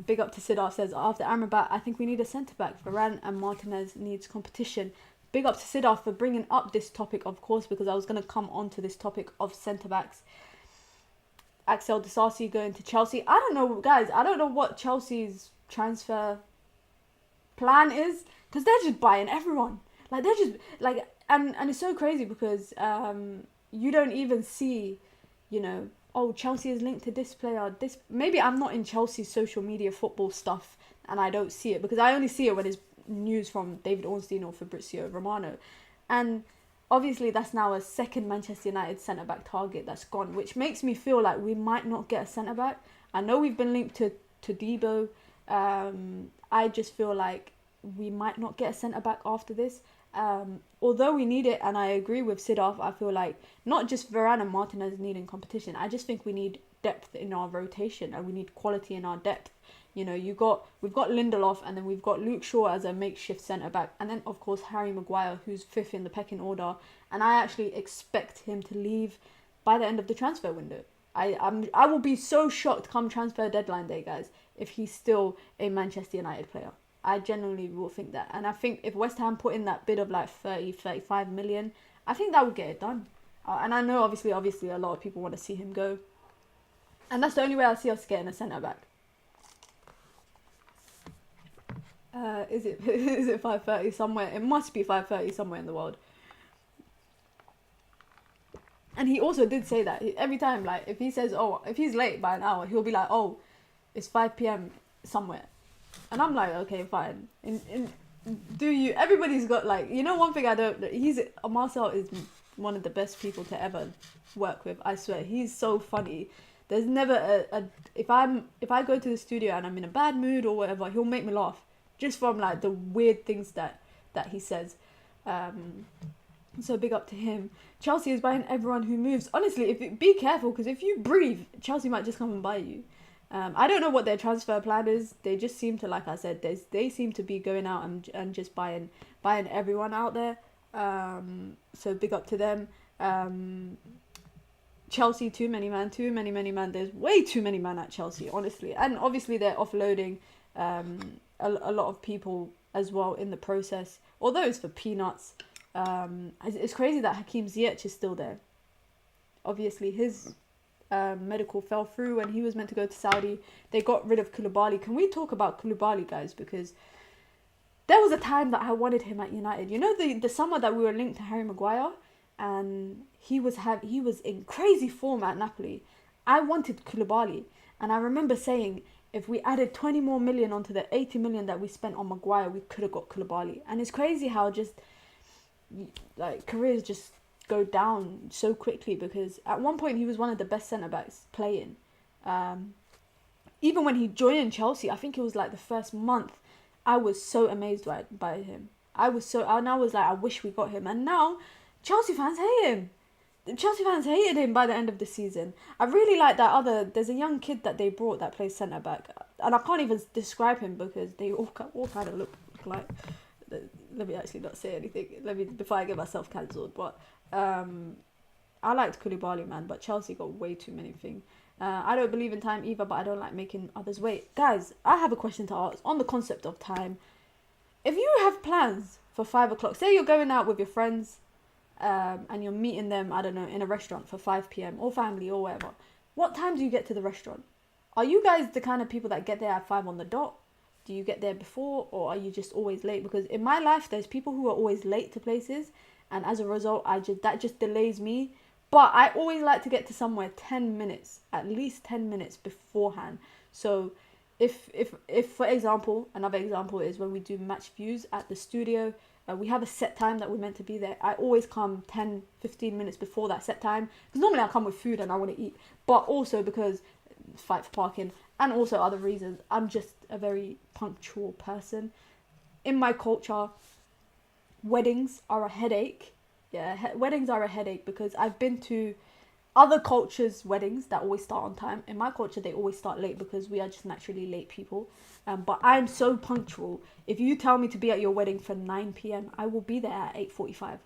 S1: Big up to Sidar says, after Amrabat, I think we need a centre-back. Varane and Martinez needs competition. Big up to Sidar for bringing up this topic, of course, because I was going to come on to this topic of centre-backs. Axel Disasi going to Chelsea. I don't know, guys. I don't know what Chelsea's transfer plan is, because they're just buying everyone. Like, they're just, like, and it's so crazy because you don't even see, you know, oh, Chelsea is linked to this player. This, maybe I'm not in Chelsea's social media football stuff and I don't see it, because I only see it when it's news from David Ornstein or Fabrizio Romano. And obviously that's now a second Manchester United centre-back target that's gone, which makes me feel like we might not get a centre-back. I know we've been linked to Debo. I just feel like we might not get a centre-back after this. Although we need it, and I agree with Sidorf, I feel like not just Varane and Martinez needing competition. I just think we need depth in our rotation and we need quality in our depth. You know, we've got Lindelof, and then we've got Luke Shaw as a makeshift centre-back, and then of course Harry Maguire, who's fifth in the pecking order, and I actually expect him to leave by the end of the transfer window. I will be so shocked come transfer deadline day, guys, if he's still a Manchester United player. I genuinely will think that. And I think if West Ham put in that bid of like 35 million, I think that would get it done. And I know obviously a lot of people want to see him go. And that's the only way I see us getting a centre-back. Is it 5:30 somewhere? It must be 5:30 somewhere in the world. And he also did say that every time, like, if he says, oh, if he's late by an hour, he'll be like, oh, it's 5 p.m. somewhere. And I'm like, okay, fine. Everybody's got, like, you know, one thing Marcel is one of the best people to ever work with. I swear, he's so funny. There's never if I go to the studio and I'm in a bad mood or whatever, he'll make me laugh just from like the weird things that he says. So big up to him. Chelsea is buying everyone who moves. Honestly, be careful, because if you breathe, Chelsea might just come and buy you. I don't know what their transfer plan is. They just seem to, like I said, they seem to be going out and just buying everyone out there. So big up to them. Chelsea, too many man. There's way too many man at Chelsea, honestly. And obviously they're offloading a lot of people as well in the process. Although it's for peanuts. It's crazy that Hakeem Ziyech is still there. Obviously, his medical fell through when he was meant to go to Saudi. They got rid of Koulibaly. Can we talk about Koulibaly, guys? Because there was a time that I wanted him at United. You know, the summer that we were linked to Harry Maguire, and he was in crazy form at Napoli. I wanted Koulibaly, and I remember saying, if we added 20 more million onto the 80 million that we spent on Maguire, we could have got Koulibaly. And it's crazy how just like careers just go down so quickly, because at one point he was one of the best centre backs playing. Even when he joined Chelsea, I think it was like the first month, I was so amazed by him. I was like, I wish we got him. And now Chelsea fans hate him. Chelsea fans hated him by the end of the season. I really like there's a young kid that they brought that plays centre back, and I can't even describe him because they all kind of look like. Let me actually not say anything. Before I get myself cancelled. But I liked Koulibaly, man, but Chelsea got way too many things. I don't believe in time either, but I don't like making others wait. Guys, I have a question to ask on the concept of time. If you have plans for 5 o'clock, say you're going out with your friends, and you're meeting them, I don't know, in a restaurant for 5 p.m. or family or whatever, what time do you get to the restaurant? Are you guys the kind of people that get there at 5 on the dot? Do you get there before, or are you just always late? Because in my life, there's people who are always late to places, and as a result, that just delays me. But I always like to get to somewhere 10 minutes, at least 10 minutes beforehand. So if for example, another example is when we do match views at the studio, we have a set time that we're meant to be there. I always come 10-15 minutes before that set time, because normally I come with food and I want to eat, but also because fight for parking, and also other reasons. I'm just a very punctual person. In my culture, weddings are a headache. Weddings are a headache, because I've been to other cultures' weddings that always start on time. In my culture, they always start late because we are just naturally late people. But I'm so punctual. If you tell me to be at your wedding for 9 p.m, I will be there at 8:45.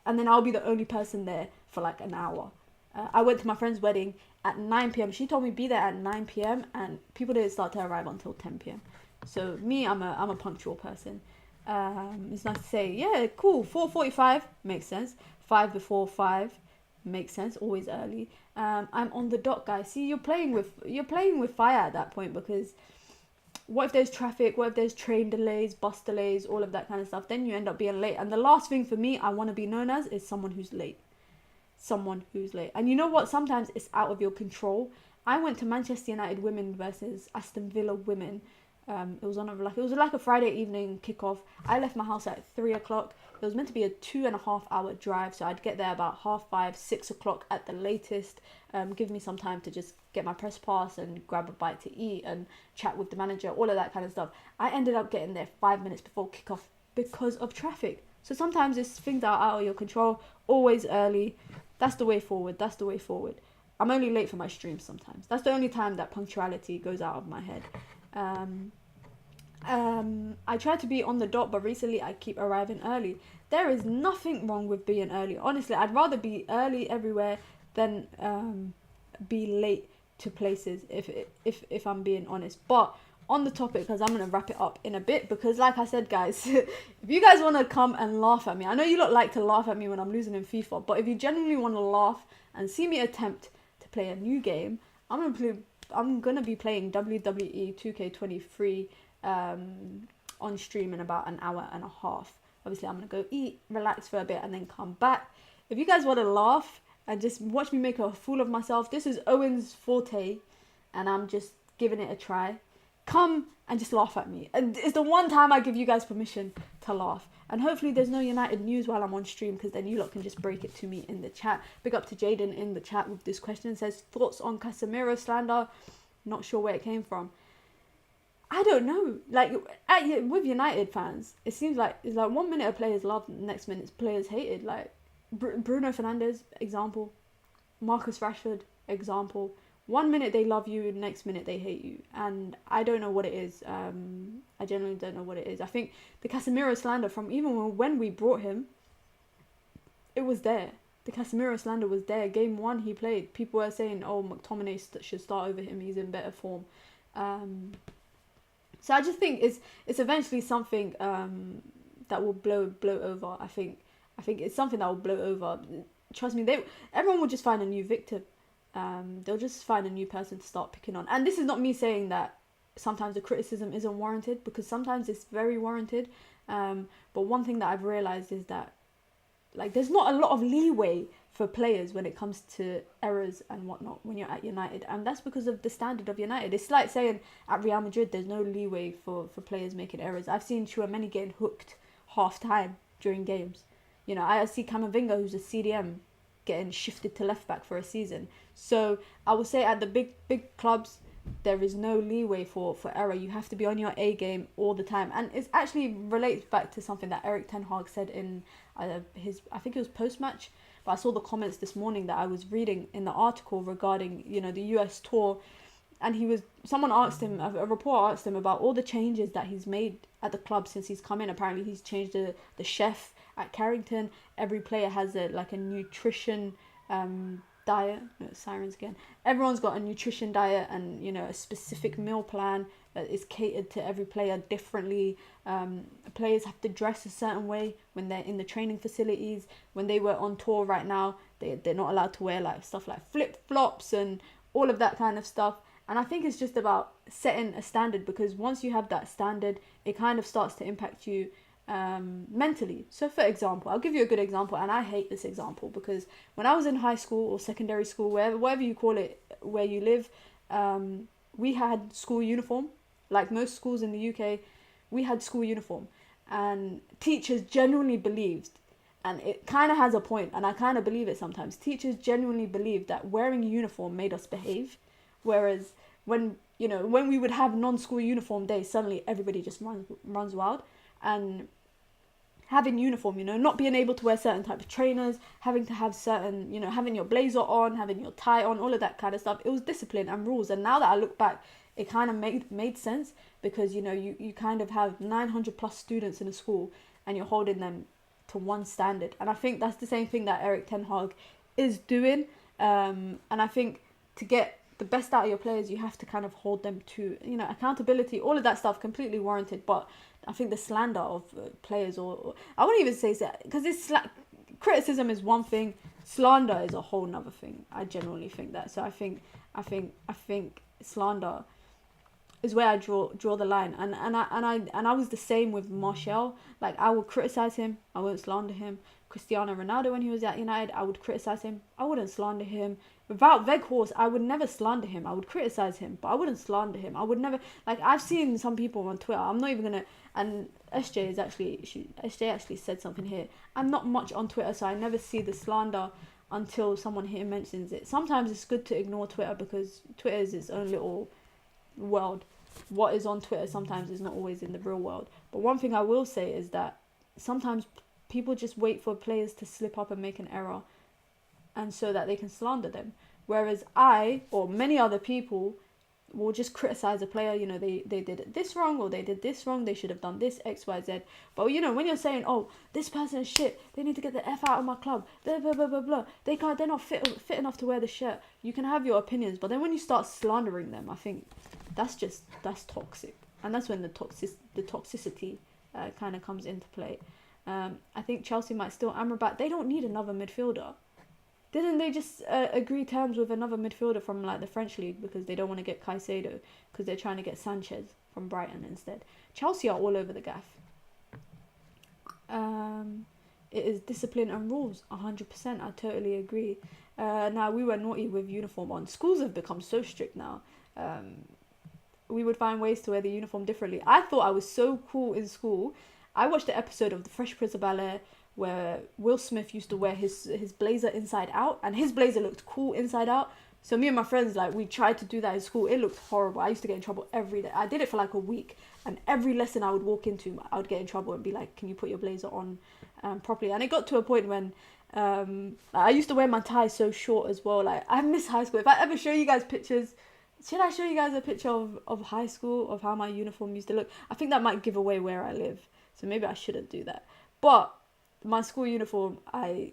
S1: And then I'll be the only person there for like an hour. I went to my friend's wedding at 9 p.m. She told me be there at 9 p.m. and people didn't start to arrive until 10 p.m. So me, I'm a punctual person. It's nice to say, yeah, cool, 4:45 makes sense. 5 before 5 makes sense. Always early. I'm on the dot, guys. See, you're playing with fire at that point, because what if there's traffic? What if there's train delays, bus delays, all of that kind of stuff? Then you end up being late. And the last thing for me I want to be known as is someone who's late. And you know what? Sometimes it's out of your control. I went to Manchester United women versus Aston Villa women. It was like a Friday evening kickoff. I left my house at 3 o'clock. It was meant to be a 2.5 hour drive, so I'd get there about 5:30, 6 o'clock at the latest. Give me some time to just get my press pass and grab a bite to eat and chat with the manager, all of that kind of stuff. I ended up getting there 5 minutes before kickoff because of traffic. So sometimes it's things that are out of your control. Always early. That's the way forward. I'm only late for my streams sometimes. That's the only time that punctuality goes out of my head. I try to be on the dot, but recently I keep arriving early. There is nothing wrong with being early. Honestly, I'd rather be early everywhere than be late to places, if I'm being honest. But on the topic, because I'm going to wrap it up in a bit, because like I said, guys, if you guys want to come and laugh at me, I know you lot like to laugh at me when I'm losing in FIFA, but if you genuinely want to laugh and see me attempt to play a new game, I'm going to be playing WWE 2K23 on stream in about an hour and a half. Obviously, I'm going to go eat, relax for a bit, and then come back. If you guys want to laugh and just watch me make a fool of myself, this is Owen's forte, and I'm just giving it a try. Come and just laugh at me. And it's the one time I give you guys permission to laugh. And hopefully there's no United news while I'm on stream, because then you lot can just break it to me in the chat. Big up to Jaden in the chat with this question. It says, thoughts on Casemiro slander? Not sure where it came from. I don't know. Like, with United fans, it seems like it's like 1 minute a player's loved, next minute players hated. Like Bruno Fernandes, example. Marcus Rashford, example. 1 minute they love you, next minute they hate you. And I don't know what it is. I genuinely don't know what it is. I think the Casemiro slander, from even when we brought him, it was there. The Casemiro slander was there. Game 1 he played. People were saying, oh, McTominay should start over him. He's in better form. So I just think it's eventually something that will blow over. I think I think it's something that will blow over. Trust me, everyone will just find a new victim. They'll just find a new person to start picking on. And this is not me saying that sometimes the criticism isn't warranted, because sometimes it's very warranted. But one thing that I've realized is that, like, there's not a lot of leeway for players when it comes to errors and whatnot when you're at United, and that's because of the standard of United. It's like saying at Real Madrid there's no leeway for players making errors. I've seen Tchouaméni getting hooked half time during games. You know, I see Camavinga, who's a CDM, getting shifted to left back for a season. So I would say at the big clubs, there is no leeway for error. You have to be on your A game all the time. And it actually relates back to something that Erik ten Hag said in his, I think it was post-match, but I saw the comments this morning that I was reading in the article regarding, you know, the US tour. And someone asked him, a reporter asked him about all the changes that he's made at the club since he's come in. Apparently he's changed the chef at Carrington. Every player has a nutrition diet. No, sirens again. Everyone's got a nutrition diet and, you know, a specific meal plan that is catered to every player differently. Players have to dress a certain way when they're in the training facilities. When they were on tour right now, they're not allowed to wear like stuff like flip-flops and all of that kind of stuff. And I think it's just about setting a standard, because once you have that standard, it kind of starts to impact you mentally. So for example, I'll give you a good example, and I hate this example because when I was in high school or secondary school, wherever you call it, where you live, we had school uniform. Like most schools in the UK, we had school uniform, and teachers genuinely believed, and it kind of has a point, and I kind of believe it sometimes, teachers genuinely believed that wearing a uniform made us behave, whereas when we would have non-school uniform days, suddenly everybody just runs wild. And having uniform, you know, not being able to wear certain type of trainers, having to have certain, you know, having your blazer on, having your tie on, all of that kind of stuff, it was discipline and rules. And now that I look back, it kind of made sense, because, you know, you kind of have 900 plus students in a school and you're holding them to one standard. And I think that's the same thing that Erik ten Hag is doing. And I think to get the best out of your players, you have to kind of hold them to, you know, accountability, all of that stuff, completely warranted. But I think the slander of players, or I wouldn't even say that, because criticism is one thing, slander is a whole nother thing. I genuinely think that. So I think slander is where I draw the line. And I was the same with Martial. Like, I would criticize him, I wouldn't slander him. Cristiano Ronaldo, when he was at United, I would criticize him, I wouldn't slander him. Without Weghorst, I would never slander him. I would criticize him, but I wouldn't slander him. I would never, like, I've seen some people on Twitter, I'm not even gonna, and SJ actually said something here. I'm not much on Twitter, so I never see the slander until someone here mentions it. Sometimes it's good to ignore Twitter, because Twitter is its own little world. What is on Twitter sometimes is not always in the real world. But one thing I will say is that sometimes people just wait for players to slip up and make an error, and so that they can slander them. Whereas I, or many other people, will just criticize a player. You know, they did this wrong, or they did this wrong, they should have done this, X, Y, Z. But, you know, when you're saying, oh, this person is shit, they need to get the F out of my club, blah, blah, blah, blah, blah, they're not fit enough to wear the shirt. You can have your opinions, but then when you start slandering them, I think that's toxic. And that's when the toxicity kind of comes into play. I think Chelsea might steal Amrabat. They don't need another midfielder. Didn't they just agree terms with another midfielder from, like, the French league, because they don't want to get Caicedo, because they're trying to get Sanchez from Brighton instead? Chelsea are all over the gaff. It is discipline and rules, 100%. I totally agree. Now, we were naughty with uniform on. Schools have become so strict now. We would find ways to wear the uniform differently. I thought I was so cool in school. I watched the episode of The Fresh Prince of Bel-Air where Will Smith used to wear his blazer inside out, and his blazer looked cool inside out. So me and my friends, like, we tried to do that in school. It looked horrible. I used to get in trouble every day. I did it for like a week, and every lesson I would walk into, I would get in trouble and be like, can you put your blazer on properly? And it got to a point when I used to wear my tie so short as well. Like, I miss high school. If I ever show you guys pictures, should I show you guys a picture of high school, of how my uniform used to look? I think that might give away where I live, so maybe I shouldn't do that. But my school uniform, I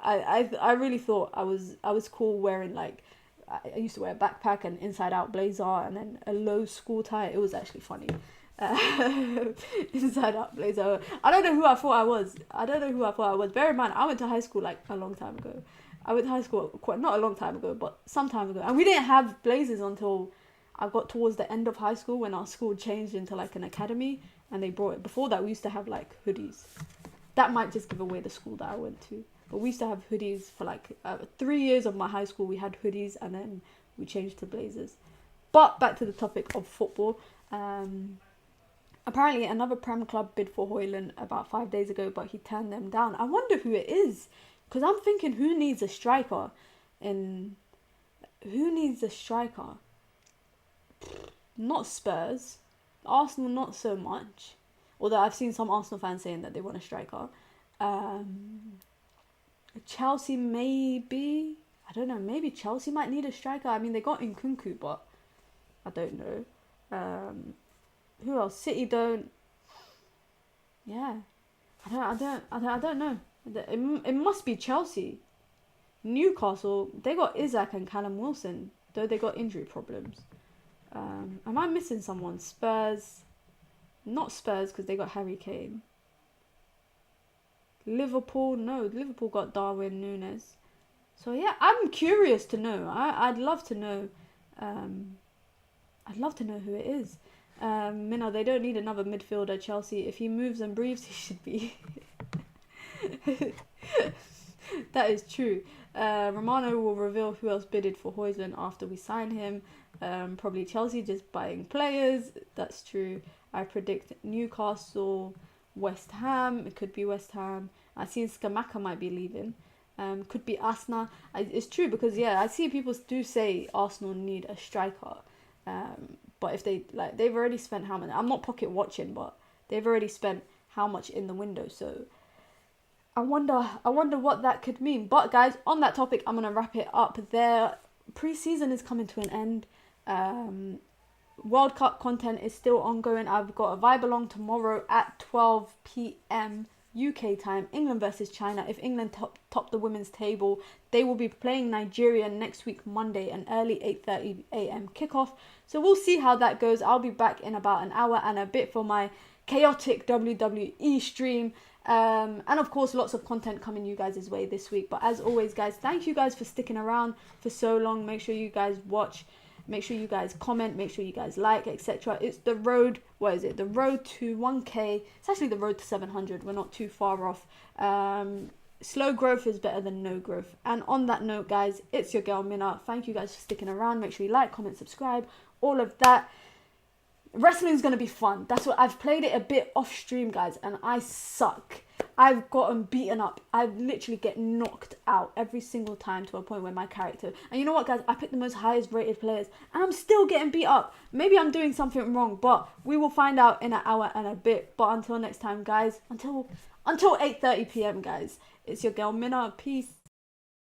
S1: really thought I was cool wearing, like, I used to wear a backpack and inside out blazer and then a low school tie. It was actually funny. Inside out blazer. I don't know who I thought I was. Bear in mind, I went to high school like a long time ago. I went to high school quite not a long time ago, but some time ago. And we didn't have blazers until I got towards the end of high school when our school changed into like an academy and they brought it. Before that, we used to have like hoodies. That might just give away the school that I went to. But we used to have hoodies for like 3 years of my high school. We had hoodies and then we changed to blazers. But back to the topic of football. Apparently another Prem club bid for Højlund about 5 days ago, but he turned them down. I wonder who it is. Because I'm thinking, who needs a striker? Not Spurs. Arsenal, not so much. Although I've seen some Arsenal fans saying that they want a striker. Chelsea, maybe. I don't know. Maybe Chelsea might need a striker. I mean, they got Nkunku, but I don't know. Who else? City don't. Yeah, I don't know. It must be Chelsea. Newcastle, they got Isaac and Callum Wilson, though they got injury problems. Am I missing someone? Spurs, not Spurs because they got Harry Kane. Liverpool, no, Liverpool got Darwin Núñez. So yeah, I'm curious to know. I'd love to know. I'd love to know who it is. Mina, they don't need another midfielder. Chelsea, if he moves and breathes, he should be. That is true. Romano will reveal who else bidded for Højlund after we sign him. Probably Chelsea just buying players. That's true. I predict Newcastle, West Ham. It could be West Ham. I see Skamaka might be leaving. Could be Arsenal. It's true because yeah, I see people do say Arsenal need a striker. But if they've already spent how much? I'm not pocket watching, but they've already spent how much in the window. So I wonder what that could mean. But guys, on that topic, I'm gonna wrap it up there. Pre-season is coming to an end. World Cup content is still ongoing. I've got a vibe along tomorrow at 12 p.m. UK time. England versus China. If England top the women's table, they will be playing Nigeria next week, Monday, an early 8:30 a.m. kickoff. So we'll see how that goes. I'll be back in about an hour and a bit for my chaotic WWE stream. And of course, lots of content coming you guys' way this week. But as always, guys, thank you guys for sticking around for so long. Make sure you guys watch. Make sure you guys comment. Make sure you guys like, etc. It's the road. What is it? The road to 1K. It's actually the road to 700. We're not too far off. Slow growth is better than no growth. And on that note, guys, it's your girl Mina. Thank you guys for sticking around. Make sure you like, comment, subscribe, all of that. Wrestling's gonna be fun. That's what I've played it a bit off stream, guys, and I suck. I've gotten beaten up. I literally get knocked out every single time to a point where my character. And you know what, guys? I picked the most highest rated players, and I'm still getting beat up. Maybe I'm doing something wrong, but we will find out in an hour and a bit. But until next time, guys. Until 8:30 p.m., guys. It's your girl Mina. Peace.